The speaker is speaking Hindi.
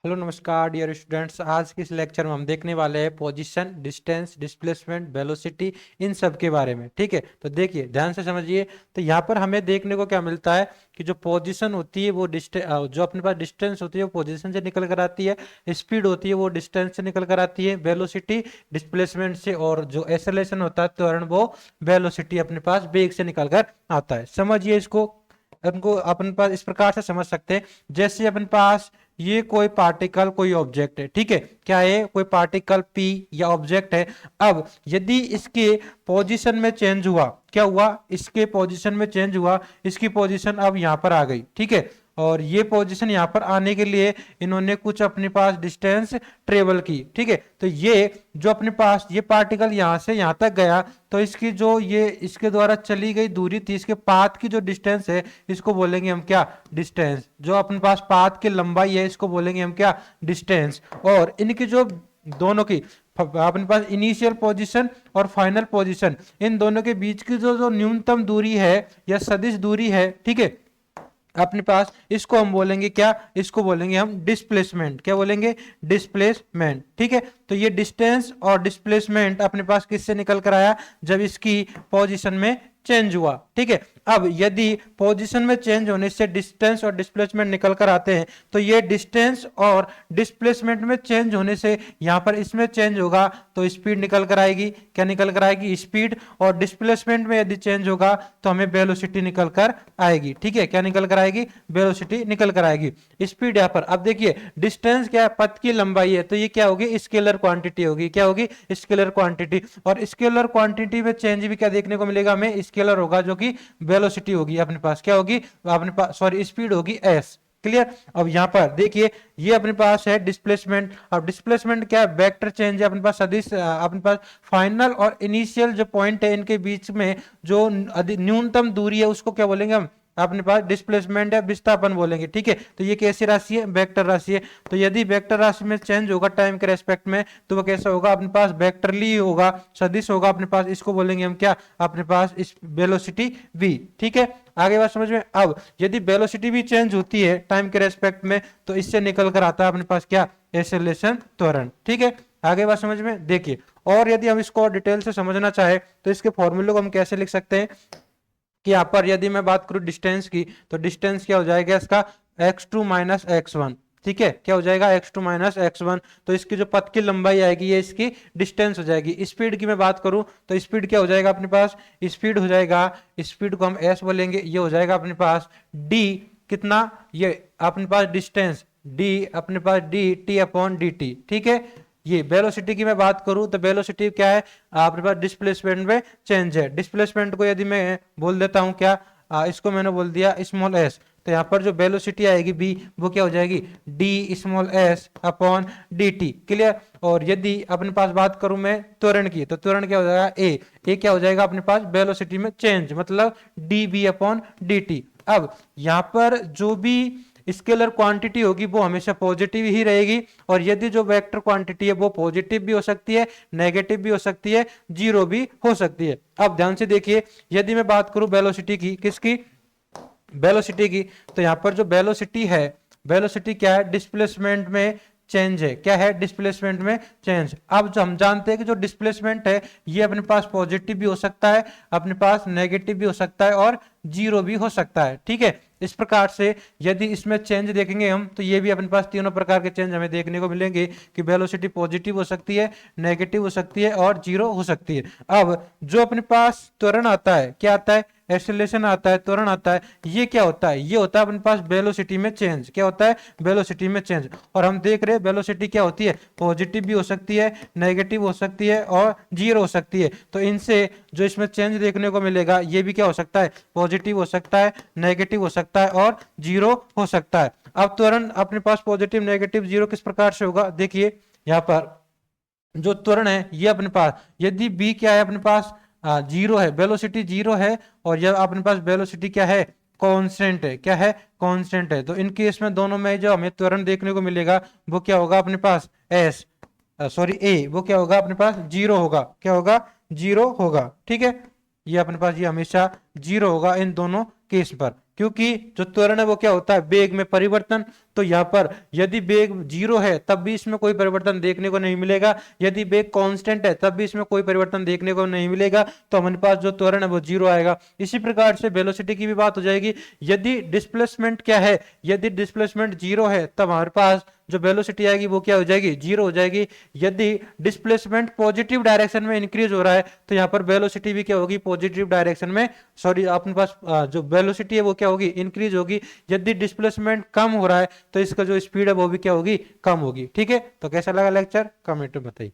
हेलो नमस्कार डियर स्टूडेंट्स। आज के इस लेक्चर में हम देखने वाले हैं पोजीशन, डिस्टेंस, डिस्प्लेसमेंट, वेलोसिटी, इन सब के बारे में। ठीक है, तो देखिए ध्यान से समझिए। तो यहाँ पर हमें देखने को क्या मिलता है कि जो पोजीशन होती है वो जो अपने पास डिस्टेंस होती है वो पोजीशन से निकल कर आती है, स्पीड होती है वो डिस्टेंस से निकल कर आती है, वेलोसिटी डिस्प्लेसमेंट से, और जो एक्सेलरेशन होता है त्वरण वो वेलोसिटी अपने पास वेग से निकल कर आता है। समझिए इसको, उनको अपन पास इस प्रकार से समझ सकते हैं जैसे अपन पास ये कोई पार्टिकल कोई ऑब्जेक्ट है। ठीक है, क्या है, कोई पार्टिकल पी या ऑब्जेक्ट है। अब यदि इसके पोजीशन में चेंज हुआ, क्या हुआ, इसके पोजीशन में चेंज हुआ, इसकी पोजीशन अब यहां पर आ गई। ठीक है, और ये पोजीशन यहां पर आने के लिए इन्होंने कुछ अपने पास डिस्टेंस ट्रेवल की। ठीक है, तो ये जो अपने पास ये पार्टिकल यहां से यहां तक गया, तो इसकी जो ये इसके द्वारा चली गई दूरी थी, इसके पाथ की जो डिस्टेंस है इसको बोलेंगे हम क्या, डिस्टेंस। जो अपने पास पाथ की लंबाई है इसको बोलेंगे हम क्या, डिस्टेंस। और इनकी जो दोनों की अपने पास इनिशियल पोजीशन और फाइनल पोजीशन, इन दोनों के बीच की जो जो न्यूनतम दूरी है या सदिश दूरी है, ठीक है, अपने पास इसको हम बोलेंगे क्या, इसको बोलेंगे हम डिस्प्लेसमेंट। क्या बोलेंगे, डिस्प्लेसमेंट। ठीक है, तो ये डिस्टेंस और डिस्प्लेसमेंट अपने पास किससे निकल कर आया, जब इसकी पोजीशन में चेंज हुआ। ठीक है, अब यदि पोजीशन में चेंज होने से डिस्टेंस और डिस्प्लेसमेंट निकल कर आते हैं, तो ये डिस्टेंस और डिस्प्लेसमेंट में चेंज होने से यहां पर इसमें चेंज होगा तो स्पीड निकल कर आएगी। क्या निकल कर आएगी, स्पीड। और डिस्प्लेसमेंट में यदि चेंज होगा तो हमें वेलोसिटी निकल कर आएगी। ठीक है, क्या निकल कर आएगी, वेलोसिटी निकल कर आएगी। स्पीड यहाँ पर, अब देखिए डिस्टेंस क्या है, पथ की लंबाई है, तो ये क्या होगी, स्केलर क्वांटिटी होगी। क्या होगी, स्केलर क्वांटिटी। और स्केलर क्वांटिटी में चेंज भी क्या देखने को मिलेगा हमें, स्केलर होगा, जो कि वेलोसिटी होगी अपने पास। क्या होगी अपने पास, सॉरी, स्पीड होगी एस। क्लियर। अब यहां पर देखिए ये अपने पास है डिस्प्लेसमेंट। अब डिस्प्लेसमेंट क्या है, वेक्टर चेंज है अपने पास, सदिश अपने पास फाइनल और इनिशियल जो पॉइंट है इनके बीच में जो न्यूनतम दूरी है उसको क्या बोलेंगे हम, अपने पास डिस्प्लेसमेंट है, विस्थापन बोलेंगे। ठीक है, तो ये कैसी राशि है, वेक्टर राशि है। तो यदि वेक्टर राशि में चेंज होगा टाइम के रेस्पेक्ट में, तो वो कैसा होगा, अपने पास वेक्टरली होगा, सदिश होगा अपने पास। इसको बोलेंगे हम क्या, अपने पास इस वेलोसिटी v। ठीक है, आगे बात समझ में। अब यदि वेलोसिटी भी चेंज होती है टाइम के रेस्पेक्ट में, तो इससे निकल कर आता है अपने पास क्या, एक्सेलरेशन, त्वरण। ठीक है, आगे बात समझ में। देखिए, और यदि हम इसको डिटेल से समझना चाहे तो इसके फॉर्मूले को हम कैसे लिख सकते हैं कि यहाँ पर यदि मैं बात करूं डिस्टेंस की, तो डिस्टेंस क्या हो जाएगा इसका, x2 माइनस x1। ठीक है, क्या हो जाएगा, x2 माइनस x1। तो इसकी जो पथ की लंबाई आएगी ये इसकी डिस्टेंस हो जाएगी। स्पीड की मैं बात करूं तो स्पीड क्या हो जाएगा अपने पास, स्पीड हो जाएगा, स्पीड को हम s बोलेंगे, ये हो जाएगा अपने पास d। कितना, ये अपने पास डिस्टेंस d, अपने पास d t अपॉन dt। ठीक है, ये वेलोसिटी की मैं बात करूं तो वेलोसिटी क्या है, आपके पास डिस्प्लेसमेंट में चेंज है। डिस्प्लेसमेंट को यदि मैं बोल देता हूं क्या, इसको मैंने बोल दिया स्मॉल एस, तो यहाँ पर जो वेलोसिटी आएगी बी, वो क्या हो जाएगी, D small S upon D T. Clear. और यदि अपने पास बात करूं मैं त्वरण की, तो त्वरण क्या हो जाएगा, ए क्या हो जाएगा अपने पास, वेलोसिटी में चेंज, मतलब D B upon D T. अब यहाँ पर जो भी स्केलर क्वांटिटी होगी वो हमेशा पॉजिटिव ही रहेगी, और यदि जो वेक्टर क्वांटिटी है वो पॉजिटिव भी हो सकती है, नेगेटिव भी हो सकती है, जीरो भी हो सकती है। अब ध्यान से देखिए, यदि मैं बात करूं वेलोसिटी की, किसकी, वेलोसिटी की, तो यहां पर जो वेलोसिटी है, वेलोसिटी क्या है, डिस्प्लेसमेंट में चेंज है। क्या है, डिस्प्लेसमेंट में चेंज। अब जो हम जानते हैं कि जो डिस्प्लेसमेंट है ये अपने पास पॉजिटिव भी हो सकता है, अपने पास नेगेटिव भी हो सकता है, और जीरो भी हो सकता है। ठीक है, इस प्रकार से यदि इसमें चेंज देखेंगे हम, तो ये भी अपने पास तीनों प्रकार के चेंज हमें देखने को मिलेंगे कि वेलोसिटी पॉजिटिव हो सकती है, नेगेटिव हो सकती है, और जीरो हो सकती है। अब जो अपने पास त्वरण आता है, क्या आता है, एक्सेलरेशन आता है, त्वरण आता है, ये क्या होता है, ये होता है अपने पास वेलोसिटी में चेंज। क्या होता है, वेलोसिटी में चेंज। और हम देख रहे हैं वेलोसिटी क्या होती है, पॉजिटिव भी हो सकती है, नेगेटिव हो सकती है, और जीरो हो सकती है। तो इनसे जो इसमें चेंज देखने को मिलेगा ये भी क्या हो सकता है, पॉजिटिव हो सकता है, नेगेटिव हो सकता है, और जीरो हो सकता है। अब त्वरण अपने पास पॉजिटिव, नेगेटिव, जीरो किस प्रकार से होगा, देखिए यहाँ पर जो त्वरण है ये अपने पास, यदि बी क्या है अपने पास, जीरो है, वेलोसिटी जीरो है, और यह अपने पास वेलोसिटी क्या है, कांस्टेंट है। क्या है, कांस्टेंट है। तो इन केस में दोनों में जो हमें त्वरण देखने को मिलेगा वो क्या होगा अपने पास, एस, सॉरी ए, वो क्या होगा अपने पास, जीरो होगा। क्या होगा, जीरो होगा। ठीक है, ये अपने पास ये हमेशा जीरो होगा इन दोनों केस पर, क्योंकि जो त्वरण है वो क्या होता है, वेग में परिवर्तन। तो यहाँ पर यदि वेग जीरो है तब भी इसमें कोई परिवर्तन देखने को नहीं मिलेगा, यदि वेग कांस्टेंट है तब भी इसमें कोई परिवर्तन देखने को नहीं मिलेगा, तो हमारे पास जो त्वरण है वो जीरो आएगा। इसी प्रकार से वेलोसिटी की भी बात हो जाएगी। यदि डिस्प्लेसमेंट क्या है, यदि डिस्प्लेसमेंट जीरो है तब हमारे पास जो वेलोसिटी आएगी वो क्या हो जाएगी, जीरो हो जाएगी। यदि डिस्प्लेसमेंट पॉजिटिव डायरेक्शन में इंक्रीज हो रहा है तो यहाँ पर वेलोसिटी भी क्या होगी, पॉजिटिव डायरेक्शन में, सॉरी अपने पास जो वेलोसिटी है वो क्या होगी, इंक्रीज होगी। यदि डिस्प्लेसमेंट कम हो रहा है तो इसका जो स्पीड है वो भी क्या होगी, कम होगी। ठीक है, तो कैसा लगा लेक्चर, कमेंट में बताइए।